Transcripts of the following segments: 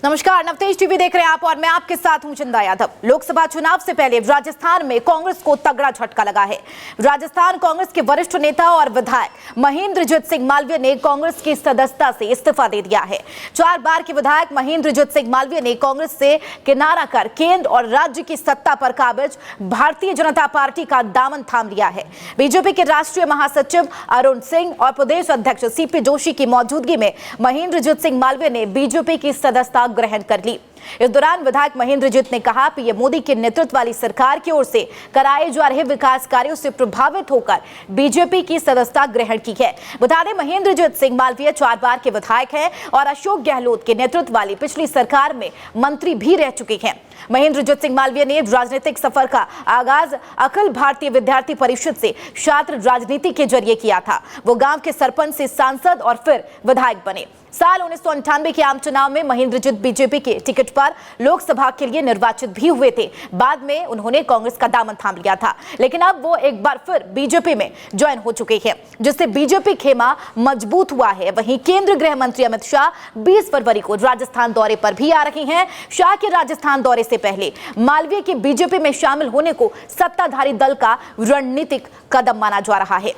नमस्कार, नवतेज टीवी देख रहे हैं आप और मैं आपके साथ हूं चंदा यादव। लोकसभा चुनाव से पहले राजस्थान में कांग्रेस को तगड़ा झटका लगा है। राजस्थान कांग्रेस के वरिष्ठ नेता और विधायक महेंद्रजीत सिंह मालवीय ने कांग्रेस की सदस्यता से इस्तीफा दे दिया है। 4 बार के विधायक महेंद्रजीत सिंह मालवीय ने कांग्रेस से किनारा कर केंद्र और राज्य की सत्ता पर काबिज भारतीय जनता पार्टी का दामन थाम लिया है। बीजेपी के राष्ट्रीय महासचिव अरुण सिंह और प्रदेश अध्यक्ष सीपी जोशी की मौजूदगी में महेंद्रजीत सिंह मालवीय ने बीजेपी की सदस्यता ग्रहण कर ली। इस दौरान विधायक महेंद्रजीत ने कहा कि ये मोदी के नेतृत्व वाली सरकार की ओर से कराए जा रहे विकास कार्यों से प्रभावित होकर बीजेपी की सदस्यता ग्रहण की है। बता दें, महेंद्रजीत सिंह मालवीय 4 बार के विधायक हैं और अशोक गहलोत के नेतृत्व वाली पिछली सरकार में मंत्री भी रह चुके हैं। महेंद्रजीत सिंह मालवीय ने राजनीतिक सफर का आगाज अखिल भारतीय विद्यार्थी परिषद से छात्र राजनीति के जरिए किया था। वो गांव के सरपंच से सांसद और फिर विधायक बने। साल 1998 के आम चुनाव में महेंद्रजीत बीजेपी के टिकट पर लोकसभा के लिए निर्वाचित भी हुए थे। बाद में उन्होंने कांग्रेस का दामन थाम लिया था, लेकिन अब वो एक बार फिर बीजेपी में ज्वाइन हो चुके हैं, जिससे बीजेपी खेमा मजबूत हुआ है। वहीं केंद्रीय गृह मंत्री अमित शाह 20 फरवरी को राजस्थान दौरे पर भी आ रहे हैं। शाह के राजस्थान दौरे से पहले मालवीय के बीजेपी में शामिल होने को सत्ताधारी दल का रणनीतिक कदम माना जा रहा है।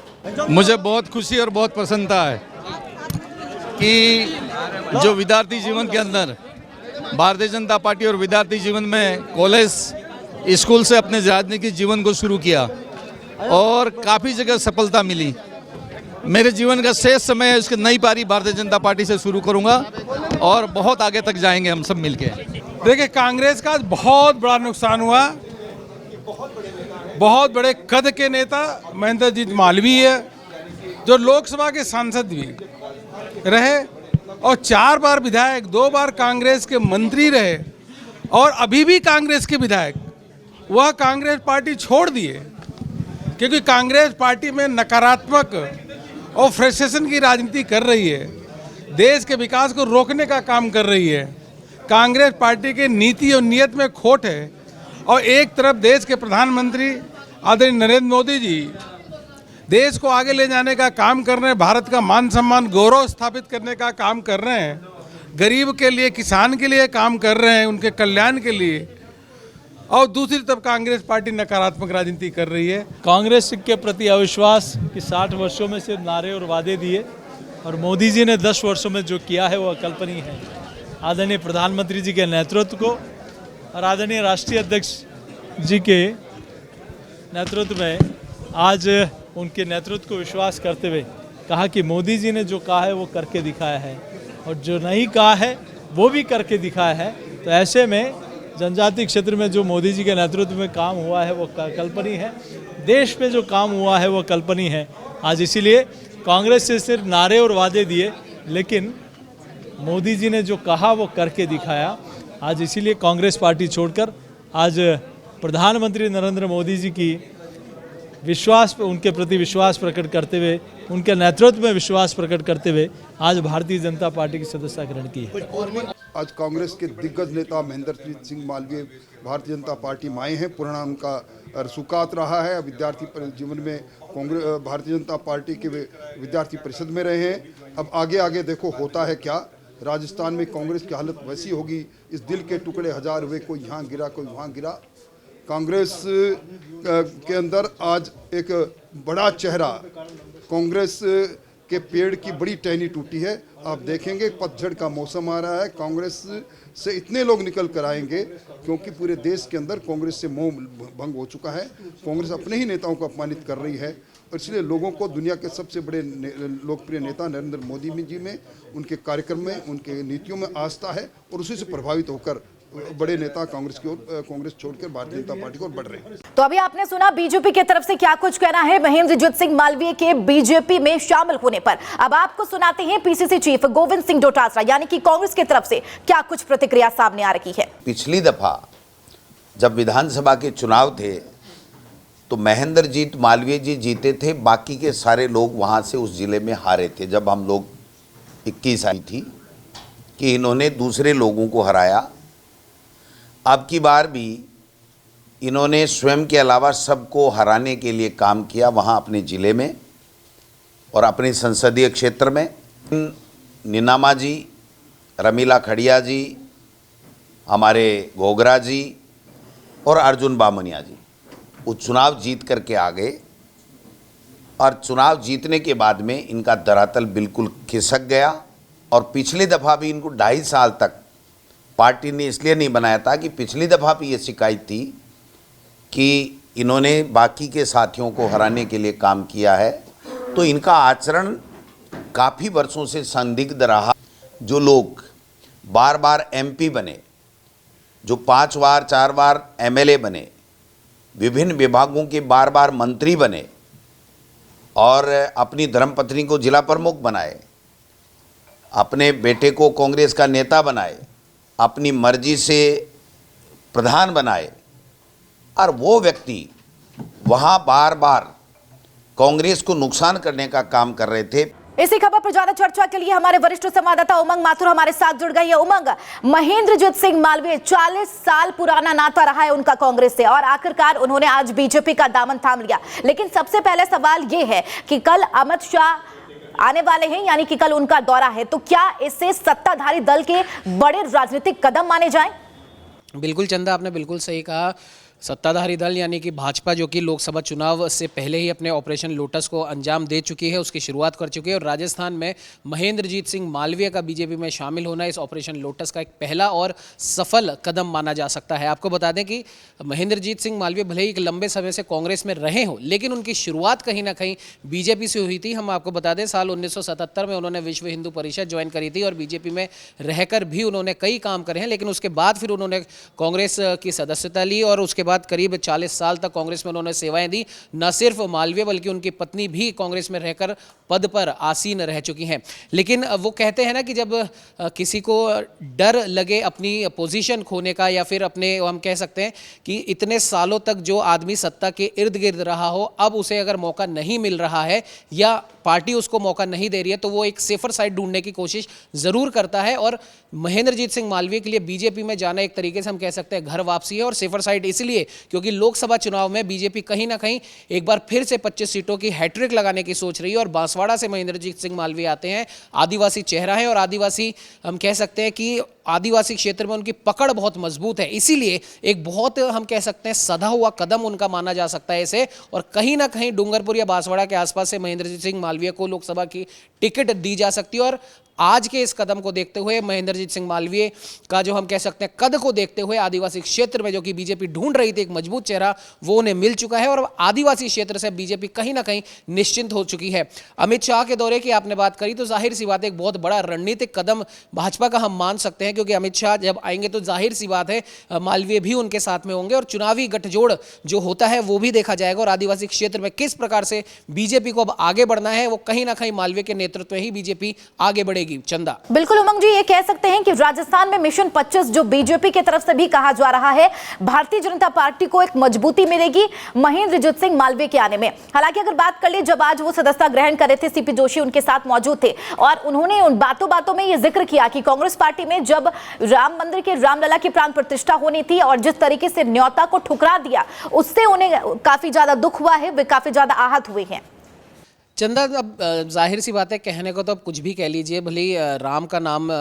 मुझे बहुत खुशी और बहुत प्रसन्नता है कि जो विद्यार्थी जीवन के अंदर भारतीय जनता पार्टी और विद्यार्थी जीवन में कॉलेज स्कूल से अपने राजनीतिक जीवन को शुरू किया और काफ़ी जगह सफलता मिली। मेरे जीवन का शेष समय है, उसकी नई पारी भारतीय जनता पार्टी से शुरू करूंगा और बहुत आगे तक जाएंगे हम सब मिलके। देखिए, कांग्रेस का बहुत बड़ा नुकसान हुआ। बहुत बड़े कद के नेता महेंद्रजीत मालवीय जो लोकसभा के सांसद भी रहे और 4 बार विधायक, 2 बार कांग्रेस के मंत्री रहे और अभी भी कांग्रेस के विधायक, वह कांग्रेस पार्टी छोड़ दिए क्योंकि कांग्रेस पार्टी में नकारात्मक और फ्रस्ट्रेशन की राजनीति कर रही है, देश के विकास को रोकने का काम कर रही है। कांग्रेस पार्टी के नीति और नियत में खोट है और एक तरफ देश के प्रधानमंत्री आदरणीय नरेंद्र मोदी जी देश को आगे ले जाने का काम कर रहे हैं, भारत का मान सम्मान गौरव स्थापित करने का काम कर रहे हैं, गरीब के लिए, किसान के लिए काम कर रहे हैं, उनके कल्याण के लिए, और दूसरी तरफ कांग्रेस पार्टी नकारात्मक राजनीति कर रही है। कांग्रेस के प्रति अविश्वास कि 60 वर्षों में सिर्फ नारे और वादे दिए और मोदी जी ने 10 वर्षों में जो किया है वो अकल्पनीय है। आदरणीय प्रधानमंत्री जी के नेतृत्व को और आदरणीय राष्ट्रीय अध्यक्ष जी के नेतृत्व में आज उनके नेतृत्व को विश्वास करते हुए कहा कि मोदी जी ने जो कहा है वो करके दिखाया है और जो नहीं कहा है वो भी करके दिखाया है। तो ऐसे में जनजातीय क्षेत्र में जो मोदी जी के नेतृत्व में काम हुआ है वो कल्पनीय है, देश में जो काम हुआ है वो कल्पनीय है। आज इसीलिए कांग्रेस से सिर्फ नारे और वादे दिए, लेकिन मोदी जी ने जो कहा वो करके दिखाया। आज इसीलिए कांग्रेस पार्टी छोड़कर आज प्रधानमंत्री नरेंद्र मोदी जी की उनके प्रति विश्वास प्रकट करते हुए, उनके नेतृत्व में विश्वास प्रकट करते हुए आज भारतीय जनता पार्टी की सदस्यता ग्रहण की है। आज कांग्रेस के दिग्गज नेता महेंद्रजीत सिंह मालवीय भारतीय जनता पार्टी में आए हैं। पुराना उनका सुकात रहा है। विद्यार्थी जीवन में कांग्रेस भारतीय जनता पार्टी के विद्यार्थी परिषद में रहे हैं। अब आगे देखो होता है क्या। राजस्थान में कांग्रेस की हालत वैसी होगी, इस दिल के टुकड़े हजार हुए, कोई यहाँ गिरा कोई वहाँ गिरा। कांग्रेस के अंदर आज एक बड़ा चेहरा, कांग्रेस के पेड़ की बड़ी टहनी टूटी है। आप देखेंगे पतझड़ का मौसम आ रहा है। कांग्रेस से इतने लोग निकल कर आएंगे क्योंकि पूरे देश के अंदर कांग्रेस से मोह भंग हो चुका है। कांग्रेस अपने ही नेताओं को अपमानित कर रही है और इसलिए लोगों को दुनिया के सबसे बड़े लोकप्रिय नेता नरेंद्र मोदी जी में, उनके कार्यक्रम में, उनके नीतियों में आस्था है और उसी से प्रभावित होकर बड़े नेता कांग्रेस छोड़कर भारतीय जनता पार्टी को बढ़ रहे हैं। तो अभी आपने सुना बीजेपी की तरफ से क्या कुछ कहना है महेंद्रजीत सिंह मालवीय के बीजेपी में शामिल होने पर। अब आपको सुनाते हैं पीसीसी चीफ गोविंद सिंह डोटासरा यानी कि कांग्रेस की तरफ से क्या कुछ प्रतिक्रिया सामने आ रही है। पिछली दफा जब विधानसभा के चुनाव थे तो महेंद्रजीत मालवीय जी जीते थे, बाकी के सारे लोग वहां से उस जिले में हारे थे। जब हम लोग 21 आई थी कि इन्होंने दूसरे लोगों को हराया। अब की बार भी इन्होंने स्वयं के अलावा सबको हराने के लिए काम किया वहाँ अपने ज़िले में और अपने संसदीय क्षेत्र में। नीनामा जी, रमीला खड़िया जी, हमारे घोगरा जी और अर्जुन बामनिया जी वो चुनाव जीत करके आ गए और चुनाव जीतने के बाद में इनका धरातल बिल्कुल खिसक गया और पिछली दफ़ा भी इनको 2.5 साल तक पार्टी ने इसलिए नहीं बनाया था कि पिछली दफ़ा भी ये शिकायत थी कि इन्होंने बाकी के साथियों को हराने के लिए काम किया है, तो इनका आचरण काफ़ी वर्षों से संदिग्ध रहा। जो लोग बार बार एमपी बने, जो 5 बार 4 बार एमएलए बने, विभिन्न विभागों के बार बार मंत्री बने और अपनी धर्मपत्नी को जिला प्रमुख बनाए, अपने बेटे को कांग्रेस का नेता बनाए, अपनी मर्जी से प्रधान बनाए और वो व्यक्ति वहाँ बार बार कांग्रेस को नुकसान करने का काम कर रहे थे। इसी खबर पर ज्यादा चर्चा के लिए हमारे वरिष्ठ संवाददाता उमंग माथुर हमारे साथ जुड़ गई है। उमंग, महेंद्रजीत सिंह मालवीय 40 साल पुराना नाता रहा है उनका कांग्रेस से और आखिरकार उन्होंने आज बीजेपी का दामन थाम लिया। लेकिन सबसे पहले सवाल यह है कि कल अमित शाह आने वाले हैं, यानी कि कल उनका दौरा है, तो क्या इससे सत्ताधारी दल के बड़े राजनीतिक कदम माने जाएं? बिल्कुल चंदा, आपने बिल्कुल सही कहा। सत्ताधारी दल यानी कि भाजपा जो कि लोकसभा चुनाव से पहले ही अपने ऑपरेशन लोटस को अंजाम दे चुकी है, उसकी शुरुआत कर चुकी है और राजस्थान में महेंद्रजीत सिंह मालवीय का बीजेपी में शामिल होना इस ऑपरेशन लोटस का एक पहला और सफल कदम माना जा सकता है। आपको बता दें कि महेंद्रजीत सिंह मालवीय भले ही एक लंबे समय से कांग्रेस में रहे हों, लेकिन उनकी शुरुआत कहीं ना कहीं बीजेपी से हुई थी। हम आपको बता दें साल 1977 में उन्होंने विश्व हिंदू परिषद ज्वाइन करी थी और बीजेपी में रहकर भी उन्होंने कई काम करे हैं, लेकिन उसके बाद फिर उन्होंने कांग्रेस की सदस्यता ली और उसके बाद करीब 40 साल तक कांग्रेस में उन्होंने सेवाएं दी। न सिर्फ मालवीय बल्कि उनकी पत्नी भी कांग्रेस में रहकर पद पर आसीन रह चुकी हैं। लेकिन वो कहते हैं ना कि जब किसी को डर लगे अपनी पोजीशन खोने का या फिर अपने, हम कह सकते हैं कि इतने सालों तक जो आदमी सत्ता के इर्द गिर्द रहा हो, अब उसे अगर मौका नहीं मिल रहा है या पार्टी उसको मौका नहीं दे रही है, तो वो एक सेफर साइड ढूंढने की कोशिश जरूर करता है। और महेंद्रजीत सिंह मालवीय के लिए बीजेपी में जाना एक तरीके से हम कह सकते हैं घर वापसी है। और सेफर साइड इसलिए क्योंकि लोकसभा चुनाव में बीजेपी कहीं ना कहीं एक बार फिर से 25 सीटों की हैट्रिक लगाने की सोच रही है और बांसवाड़ा से महेंद्रजीत सिंह मालवीय आते हैं, आदिवासी चेहरा है और आदिवासी, हम कह सकते हैं कि आदिवासी क्षेत्र में उनकी पकड़ बहुत मजबूत है, इसीलिए एक बहुत, हम कह सकते हैं, सधा हुआ कदम उनका माना जा सकता है इसे। और कहीं ना कहीं डूंगरपुर या बांसवाड़ा के आसपास से महेंद्रजीत सिंह मालवीय को लोकसभा की टिकट दी जा सकती है। और आज के इस कदम को देखते हुए, महेंद्रजीत सिंह मालवीय का जो हम कह सकते हैं कद को देखते हुए, आदिवासी क्षेत्र में जो कि बीजेपी ढूंढ रही थी एक मजबूत चेहरा, वो उन्हें मिल चुका है और आदिवासी क्षेत्र से बीजेपी कहीं ना कहीं निश्चिंत हो चुकी है। अमित शाह के दौरे की आपने बात करी तो जाहिर सी बात है एक बहुत बड़ा रणनीतिक कदम भाजपा का हम मान सकते हैं, क्योंकि अमित शाह जब आएंगे तो जाहिर सी बात है मालवीय भी उनके साथ में होंगे और चुनावी गठजोड़ जो होता है वो भी देखा जाएगा। और आदिवासी क्षेत्र में किस प्रकार से बीजेपी को अब आगे बढ़ना है, वो कहीं ना कहीं मालवीय के नेतृत्व में ही बीजेपी आगे बढ़ेगी। चंदा, बिल्कुल उमंग जी, ये कह सकते हैं कि राजस्थान में मिशन 25 जो बीजेपी की तरफ से भी कहा जा रहा है, भारतीय जनता पार्टी को एक मजबूती मिलेगी महेंद्रजीत सिंह मालवीय के आने में। हालांकि अगर बात कर ले, जब आज वो सदस्यता ग्रहण कर रहे थे, सीपी जोशी उनके साथ मौजूद थे और उन्होंने उन बातों में ये जिक्र किया कि कांग्रेस पार्टी में जब राम मंदिर के रामलला की प्राण प्रतिष्ठा होनी थी और जिस तरीके से न्योता को ठुकरा दिया, उससे उन्हें काफी ज्यादा दुख हुआ है, वे काफी ज्यादा आहत हुए हैं। चंदा, अब जाहिर सी बात है, कहने को तो अब कुछ भी कह लीजिए, भले राम का नाम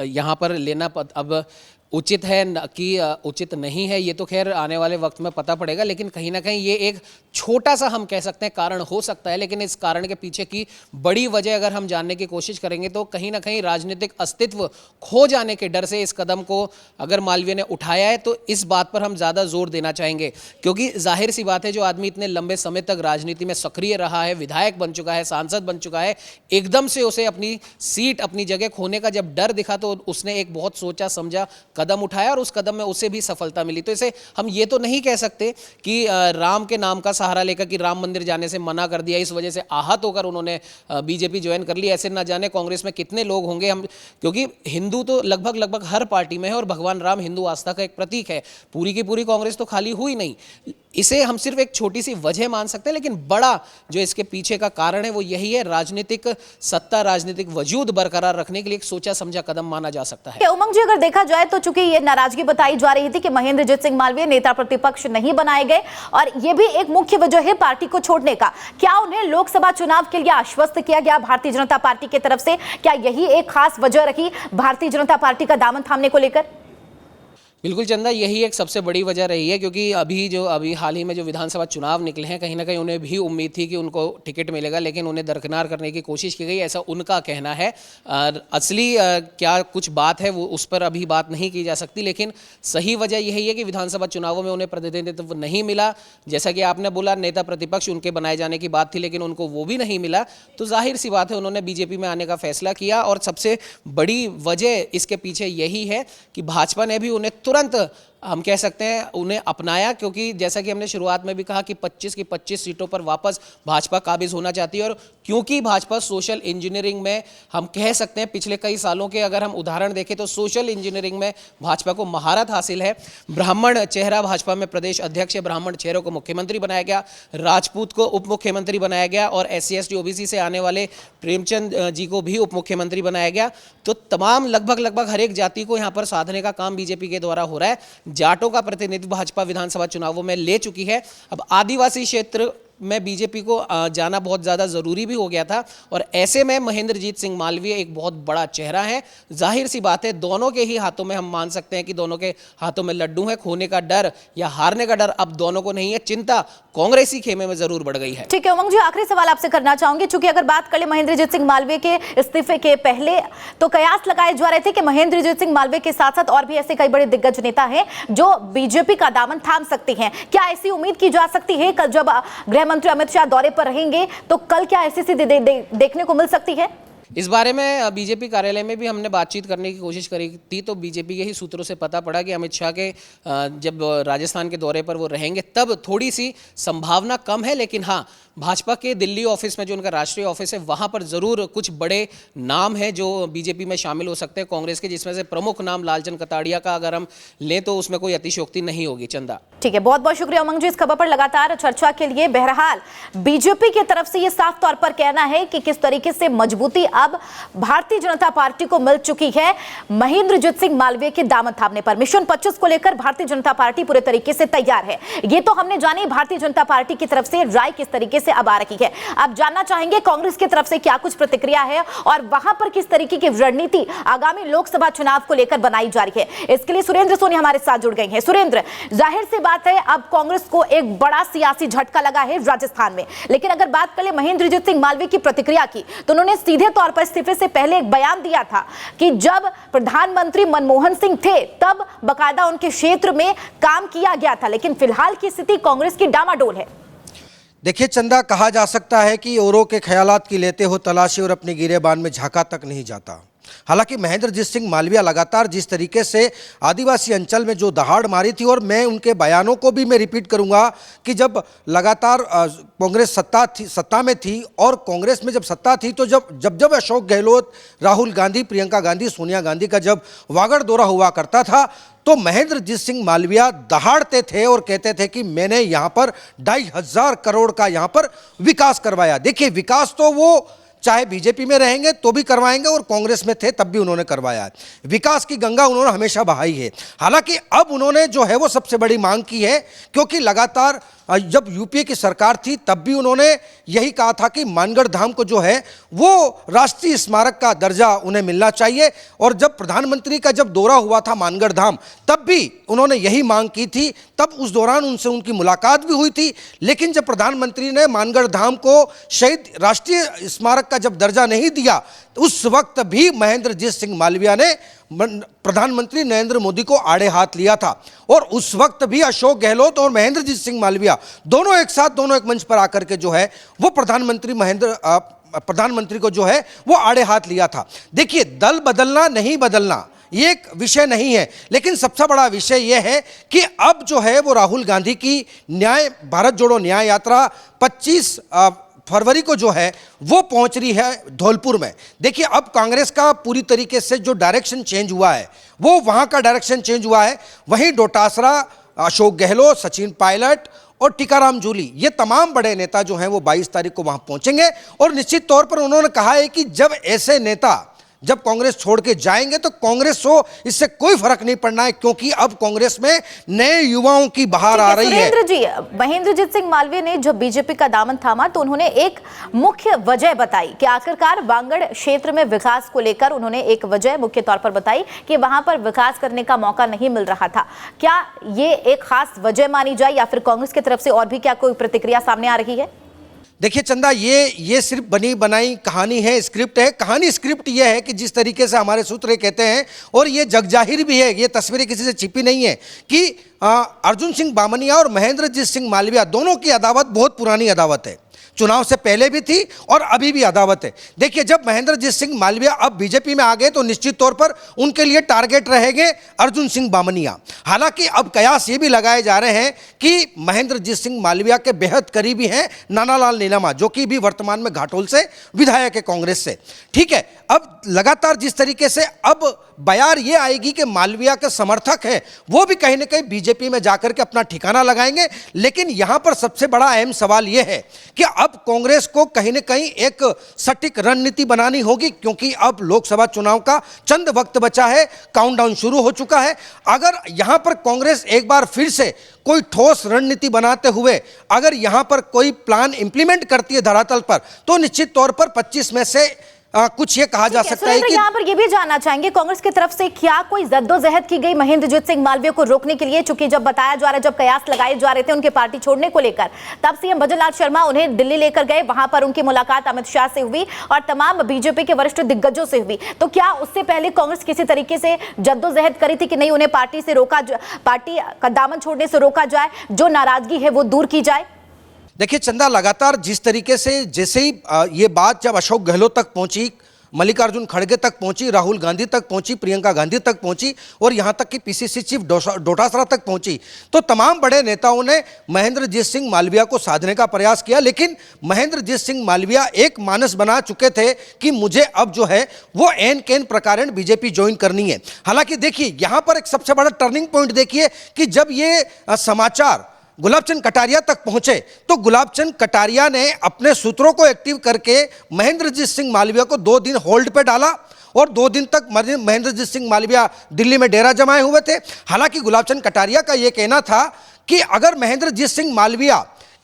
यहाँ पर लेना अब उचित है कि उचित नहीं है, ये तो खैर आने वाले वक्त में पता पड़ेगा, लेकिन कहीं ना कहीं ये एक छोटा सा, हम कह सकते हैं, कारण हो सकता है। लेकिन इस कारण के पीछे की बड़ी वजह अगर हम जानने की कोशिश करेंगे तो कहीं ना कहीं राजनीतिक अस्तित्व खो जाने के डर से इस कदम को अगर मालवीय ने उठाया है, तो इस बात पर हम ज़्यादा जोर देना चाहेंगे। क्योंकि जाहिर सी बात है, जो आदमी इतने लंबे समय तक राजनीति में सक्रिय रहा है, विधायक बन चुका है, सांसद बन चुका है, एकदम से उसे अपनी सीट, अपनी जगह खोने का जब डर दिखा तो उसने एक बहुत सोचा समझा कदम उठाया और उस कदम में उसे भी सफलता मिली। तो इसे हम ये तो नहीं कह सकते कि राम के नाम का सहारा लेकर कि राम मंदिर जाने से मना कर दिया, इस वजह से आहत होकर उन्होंने बीजेपी ज्वाइन कर ली। ऐसे ना जाने कांग्रेस में कितने लोग होंगे, हम, क्योंकि हिंदू तो लगभग हर पार्टी में है और भगवान राम हिंदू आस्था का एक प्रतीक है। पूरी की पूरी कांग्रेस तो खाली हुई नहीं। इसे हम सिर्फ एक छोटी सी वजह मान सकते हैं, लेकिन बड़ा जो इसके पीछे का कारण है वो यही है, राजनीतिक सत्ता, राजनीतिक वजूद बरकरार रखने के लिए एक सोचा समझा कदम माना जा सकता है। उमंग जी, अगर देखा जाए तो चूंकि ये नाराजगी बताई जा रही थी कि महेंद्रजीत सिंह मालवीय नेता प्रतिपक्ष नहीं बनाए गए और ये भी एक मुख्य वजह है पार्टी को छोड़ने का, क्या उन्हें लोकसभा चुनाव के लिए आश्वस्त किया गया भारतीय जनता पार्टी की तरफ से? क्या यही एक खास वजह रही भारतीय जनता पार्टी का दामन थामने को लेकर? बिल्कुल चंदा, यही एक सबसे बड़ी वजह रही है, क्योंकि अभी हाल ही में जो विधानसभा चुनाव निकले हैं, कहीं ना कहीं उन्हें भी उम्मीद थी कि उनको टिकट मिलेगा, लेकिन उन्हें दरकिनार करने की कोशिश की गई, ऐसा उनका कहना है। असली क्या कुछ बात है वो उस पर अभी बात नहीं की जा सकती, लेकिन सही वजह यही है कि विधानसभा चुनावों में उन्हें प्रतिनिधित्व नहीं मिला। जैसा कि आपने बोला, नेता प्रतिपक्ष उनके बनाए जाने की बात थी, लेकिन उनको वो भी नहीं मिला, तो जाहिर सी बात है उन्होंने बीजेपी में आने का फैसला किया। और सबसे बड़ी वजह इसके पीछे यही है कि भाजपा ने भी उन्हें तुरंत, हम कह सकते हैं, उन्हें अपनाया, क्योंकि जैसा कि हमने शुरुआत में भी कहा कि 25 की 25 सीटों पर वापस भाजपा काबिज होना चाहती है। और क्योंकि भाजपा सोशल इंजीनियरिंग में, हम कह सकते हैं पिछले कई सालों के अगर हम उदाहरण देखें तो सोशल इंजीनियरिंग में भाजपा को महारत हासिल है। ब्राह्मण चेहरा भाजपा में प्रदेश अध्यक्ष है, ब्राह्मण चेहरों को मुख्यमंत्री बनाया गया, राजपूत को उप मुख्यमंत्री बनाया गया, और SC ST OBC से आने वाले प्रेमचंद जी को भी उप मुख्यमंत्री बनाया गया। तो तमाम लगभग हर एक जाति को यहाँ पर साधने का काम बीजेपी के द्वारा हो रहा है। जाटों का प्रतिनिधित्व भाजपा विधानसभा चुनावों में ले चुकी है। अब आदिवासी क्षेत्र में बीजेपी को जाना बहुत ज़्यादा ज़रूरी भी हो गया था, और ऐसे में महेंद्रजीत सिंह मालवीय एक बहुत बड़ा चेहरा है। जाहिर सी बात है दोनों के ही हाथों में, हम मान सकते हैं कि दोनों के हाथों में लड्डू है। खोने का डर या हारने का डर अब दोनों को नहीं है। चिंता कांग्रेसी खेमे में जरूर बढ़ गई है। ठीक है उमंग जी, आखिरी सवाल आपसे करना चाहूंगी, चूंकि अगर बात करें महेंद्रजीत सिंह मालवीय के इस्तीफे के पहले, तो कयास लगाए जा रहे थे कि महेंद्रजीत सिंह मालवीय के साथ साथ और भी ऐसे कई बड़े दिग्गज नेता हैं जो बीजेपी का दामन थाम सकते हैं। क्या ऐसी उम्मीद की जा सकती है कल जब गृह मंत्री अमित शाह दौरे पर रहेंगे, तो कल क्या ऐसी स्थिति देखने को मिल सकती है? इस बारे में बीजेपी कार्यालय में भी हमने बातचीत करने की कोशिश करी थी, तो बीजेपी के ही सूत्रों से पता पड़ा कि अमित शाह के जब राजस्थान के दौरे पर वो रहेंगे तब थोड़ी सी संभावना कम है। लेकिन हाँ, भाजपा के दिल्ली ऑफिस में जो उनका राष्ट्रीय ऑफिस है, वहाँ पर ज़रूर कुछ बड़े नाम हैं जो बीजेपी में शामिल हो सकते हैं कांग्रेस के, जिसमें से प्रमुख नाम लालचंद कटारिया का अगर हम लें तो उसमें कोई अतिशयोक्ति नहीं होगी। चंदा, ठीक है, बहुत बहुत शुक्रिया उमंग जी इस खबर पर लगातार चर्चा के लिए। बहरहाल बीजेपी की तरफ से ये साफ तौर पर कहना है कि किस तरीके से मजबूती अब भारतीय जनता पार्टी को मिल चुकी है महेंद्रजीत सिंह मालवीय के दामन थामने पर। मिशन 25 को लेकर भारतीय जनता पार्टी पूरे तरीके से तैयार है। ये तो हमने जानी भारतीय जनता पार्टी की तरफ से राय किस तरीके से अब आ रही है। अब जानना चाहेंगे कांग्रेस की तरफ से क्या कुछ प्रतिक्रिया है और वहां पर किस तरीके की रणनीति आगामी लोकसभा चुनाव को लेकर बनाई जा रही है। इसके लिए सुरेंद्र सोनी हमारे साथ जुड़ गए हैं। सुरेंद्र, जाहिर सी बात है अब कांग्रेस को एक बड़ा सियासी झटका लगा है राजस्थान में, लेकिन अगर बात करें महेंद्रजीत सिंह मालवीय की प्रतिक्रिया की, तो उन्होंने सीधे तौर पर इस्तीफे से पहले एक बयान दिया था कि जब प्रधानमंत्री मनमोहन सिंह थे तब बकायदा उनके क्षेत्र में काम किया गया था, लेकिन फिलहाल की स्थिति कांग्रेस की डामाडोल है। देखिए चंदा, कहा जा सकता है कि औरों के ख्यालात की लेते हो तलाशी और अपने गिरेबान में झांका तक नहीं जाता। हालांकि महेंद्रजीत सिंह मालवीय लगातार जिस तरीके से आदिवासी अंचल में जो दहाड़ मारी थी, और मैं उनके बयानों को भी मैं रिपीट करूंगा कि जब लगातार कांग्रेस सत्ता में थी, और कांग्रेस में जब सत्ता थी तो जब अशोक गहलोत, राहुल गांधी, प्रियंका गांधी, सोनिया गांधी का जब वागड़ दौरा हुआ करता था, तो महेंद्रजीत सिंह मालवीय दहाड़ते थे और कहते थे कि मैंने यहाँ पर 2,500 करोड़ का यहाँ पर विकास करवाया। देखिए, विकास तो वो चाहे बीजेपी में रहेंगे तो भी करवाएंगे, और कांग्रेस में थे तब भी उन्होंने करवाया है। विकास की गंगा उन्होंने हमेशा बहाई है। हालांकि अब उन्होंने जो है वो सबसे बड़ी मांग की है, क्योंकि लगातार जब यूपीए की सरकार थी तब भी उन्होंने यही कहा था कि मानगढ़ धाम को जो है वो राष्ट्रीय स्मारक का दर्जा उन्हें मिलना चाहिए। और जब प्रधानमंत्री का जब दौरा हुआ था मानगढ़ धाम, तब भी उन्होंने यही मांग की थी। तब उस दौरान उनसे उनकी मुलाकात भी हुई थी, लेकिन जब प्रधानमंत्री ने मानगढ़ धाम को शहीद राष्ट्रीय स्मारक का जब दर्जा नहीं दिया, उस वक्त भी महेंद्रजीत सिंह मालवीय ने प्रधानमंत्री नरेंद्र मोदी को आड़े हाथ लिया था। और उस वक्त भी अशोक गहलोत और महेंद्रजीत सिंह मालवीय दोनों एक मंच पर आकर के जो है वो प्रधानमंत्री को जो है वो आड़े हाथ लिया था। देखिए, दल बदलना नहीं बदलना ये एक विषय नहीं है, लेकिन सबसे बड़ा विषय यह है कि अब जो है वो राहुल गांधी की भारत जोड़ो न्याय यात्रा 25 फरवरी को जो है वो पहुंच रही है धौलपुर में। देखिए, अब कांग्रेस का पूरी तरीके से जो डायरेक्शन चेंज हुआ है वो वहां का डायरेक्शन चेंज हुआ है। वहीं डोटासरा, अशोक गहलोत, सचिन पायलट और टीकाराम जूली, ये तमाम बड़े नेता जो हैं वो 22 तारीख को वहां पहुंचेंगे। और निश्चित तौर पर उन्होंने कहा है कि जब ऐसे नेता जब कांग्रेस छोड़ के जाएंगे तो कांग्रेस को इससे कोई फर्क नहीं पड़ना है, क्योंकि अब कांग्रेस में नए युवाओं की बहार आ रही है। सुरेंद्र जी, महेंद्रजीत सिंह मालवीय ने जब बीजेपी का दामन थामा तो उन्होंने एक मुख्य वजह बताई कि आखिरकार बांगड़ क्षेत्र में विकास को लेकर उन्होंने एक वजह मुख्य तौर पर बताई कि वहां पर विकास करने का मौका नहीं मिल रहा था। क्या ये एक खास वजह मानी जाए या फिर कांग्रेस की तरफ से और भी क्या कोई प्रतिक्रिया सामने आ रही है? देखिए चंदा, ये सिर्फ बनी बनाई कहानी है, स्क्रिप्ट है। कहानी स्क्रिप्ट ये है कि जिस तरीके से हमारे सूत्र कहते हैं, और ये जगजाहिर भी है, ये तस्वीरें किसी से छिपी नहीं है कि अर्जुन सिंह बामनिया और महेंद्रजीत सिंह मालवीय दोनों की अदावत बहुत पुरानी अदावत है। चुनाव से पहले भी थी और अभी भी अदावत है। देखिए, जब महेंद्रजीत सिंह मालवीय अब बीजेपी में आ गए तो निश्चित तौर पर उनके लिए टारगेट रहेंगे अर्जुन सिंह बामनिया। हालांकि अब कयास ये भी लगाए जा रहे हैं कि महेंद्रजीत सिंह मालवीय के बेहद करीबी हैं नानालाल नीलामा, जो कि भी वर्तमान में घाटोल से विधायक है कांग्रेस से। ठीक है, अब लगातार जिस तरीके से अब बयार ये आएगी कि मालवीय के समर्थक हैं वो भी कहीं ना कहीं बीजेपी में जाकर के अपना ठिकाना लगाएंगे। लेकिन यहां पर सबसे बड़ा अहम सवाल यह है कि अब कांग्रेस को कहीं ना कहीं एक सटीक रणनीति बनानी होगी, क्योंकि अब लोकसभा चुनाव का चंद वक्त बचा है, काउंटडाउन शुरू हो चुका है। अगर यहां पर कांग्रेस एक बार फिर से कोई ठोस रणनीति बनाते हुए अगर यहां पर कोई प्लान इंप्लीमेंट करती है धरातल पर, तो निश्चित तौर पर 25 में से कुछ ये कहा जा सकता है कि देखिए चंदा, लगातार जिस तरीके से जैसे ही ये बात जब अशोक गहलोत तक पहुंची, मल्लिकार्जुन खड़गे तक पहुंची, राहुल गांधी तक पहुंची, प्रियंका गांधी तक पहुंची और यहां तक कि पीसीसी चीफ डोटासरा तक पहुंची, तो तमाम बड़े नेताओं ने महेंद्रजीत सिंह मालवीय को साधने का प्रयास किया। लेकिन महेंद्रजीत सिंह मालवीय एक मानस बना चुके थे कि मुझे अब जो है वो एन केन प्रकारण बीजेपी ज्वाइन करनी है। हालांकि देखिए, यहां पर एक सबसे बड़ा टर्निंग पॉइंट देखिए कि जब ये समाचार गुलाबचंद कटारिया तक पहुंचे तो गुलाबचंद कटारिया ने अपने सूत्रों को एक्टिव करके महेंद्रजीत सिंह मालवीय को 2 दिन होल्ड पे डाला और 2 दिन तक महेंद्रजीत सिंह मालवीय दिल्ली में डेरा जमाए हुए थे। हालांकि गुलाबचंद कटारिया का यह कहना था कि अगर महेंद्रजीत सिंह मालवीय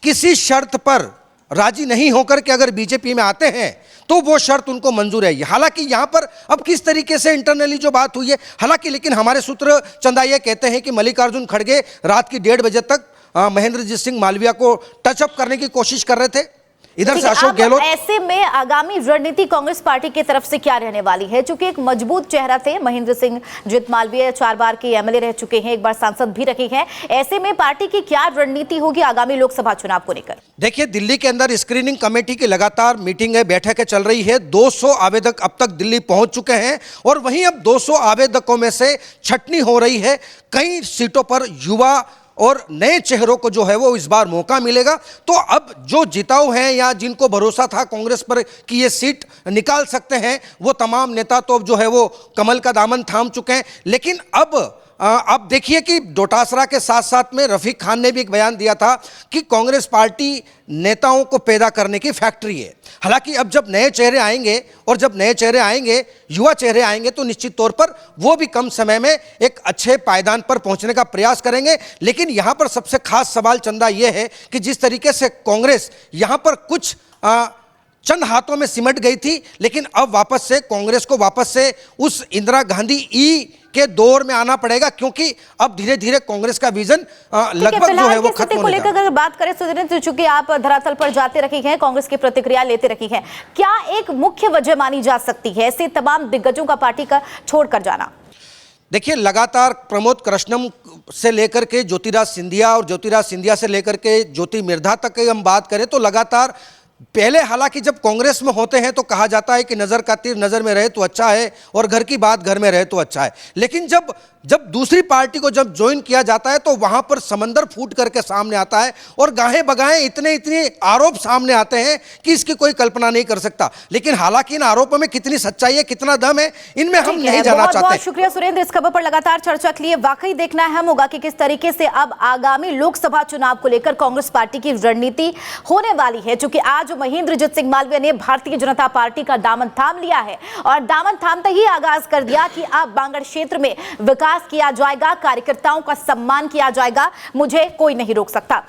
किसी शर्त पर राजी नहीं होकर के अगर बीजेपी में आते हैं तो वो शर्त उनको मंजूर है। हालांकि यहाँ पर अब किस तरीके से इंटरनली जो बात हुई है, हालांकि लेकिन हमारे सूत्र चंदा ये कहते हैं कि मल्लिकार्जुन खड़गे रात की 1:30 बजे तक महेंद्रजीत सिंह मालवीय को टचअप करने की कोशिश कर रहे थे। इधर से अशोक गहलोत। ऐसे में आगामी रणनीति कांग्रेस पार्टी की तरफ से क्या रहने वाली है? चूंकि एक मजबूत चेहरा थे महेंद्र सिंह जीत मालवीय, 4 बार के एमएलए रह चुके हैं, 1 बार सांसद भी रहे हैं। ऐसे में पार्टी की क्या रणनीति होगी आगामी लोकसभा चुनाव को लेकर? देखिए, दिल्ली के अंदर स्क्रीनिंग कमेटी की लगातार मीटिंग है, बैठकें चल रही है। 200 आवेदक अब तक दिल्ली पहुंच चुके हैं और वहीं अब 200 आवेदकों में से छटनी हो रही है। कई सीटों पर युवा और नए चेहरों को जो है वो इस बार मौका मिलेगा। तो अब जो जिताऊ हैं या जिनको भरोसा था कांग्रेस पर कि ये सीट निकाल सकते हैं, वो तमाम नेता तो अब जो है वो कमल का दामन थाम चुके हैं। लेकिन अब देखिए कि डोटासरा के साथ साथ में रफीक खान ने भी एक बयान दिया था कि कांग्रेस पार्टी नेताओं को पैदा करने की फैक्ट्री है। हालांकि अब जब नए चेहरे आएंगे और जब नए चेहरे आएंगे, युवा चेहरे आएंगे, तो निश्चित तौर पर वो भी कम समय में एक अच्छे पायदान पर पहुंचने का प्रयास करेंगे। लेकिन यहां पर सबसे खास सवाल चंदा ये है कि जिस तरीके से कांग्रेस यहां पर कुछ चंद हाथों में सिमट गई थी, लेकिन अब वापस से कांग्रेस को वापस से उस इंदिरा गांधी के दौर में आना पड़ेगा, क्योंकि अब धीरे धीरे कांग्रेस का विजन लगभग जो है वो खत्म होने लगा। अगर बात करें सुरेंद्र, चूंकि आप धरातल पर जाते रही हैं, कांग्रेस की प्रतिक्रिया लेते रही हैं, क्या एक मुख्य वजह मानी जा सकती है ऐसे तमाम दिग्गजों का पार्टी का छोड़कर जाना? देखिए, लगातार प्रमोद कृष्णम से लेकर के ज्योतिराज सिंधिया और ज्योतिराज सिंधिया से लेकर के ज्योति मिर्धा तक की हम बात करें तो लगातार पहले, हालांकि जब कांग्रेस में होते हैं तो कहा जाता है कि नज़र का तीर नज़र में रहे तो अच्छा है और घर की बात घर में रहे तो अच्छा है। लेकिन जब जब दूसरी पार्टी को जब ज्वाइन किया जाता है तो वहां पर समंदर फूट करके सामने आता है और गाहे बगाहे इतने आरोप सामने आते हैं कि इसकी कोई कल्पना नहीं कर सकता। लेकिन हालांकि इन आरोपों में कितनी सच्चाई है, कितना दम है, इनमें हम नहीं जाना बहुत चाहते। बहुत शुक्रिया सुरेंद्र, इस खबर पर लगातार चर्चा के लिए। वाकई देखना अहम होगा कि किस तरीके से अब आगामी लोकसभा चुनाव को लेकर कांग्रेस पार्टी की रणनीति होने वाली है, क्योंकि आज महेंद्रजीत सिंह मालवीय ने भारतीय जनता पार्टी का दामन थाम लिया है और दामन थामते ही आगाज कर दिया कि अब बांगड़ क्षेत्र में विकास किया जाएगा, कार्यकर्ताओं का सम्मान किया जाएगा, मुझे कोई नहीं रोक सकता।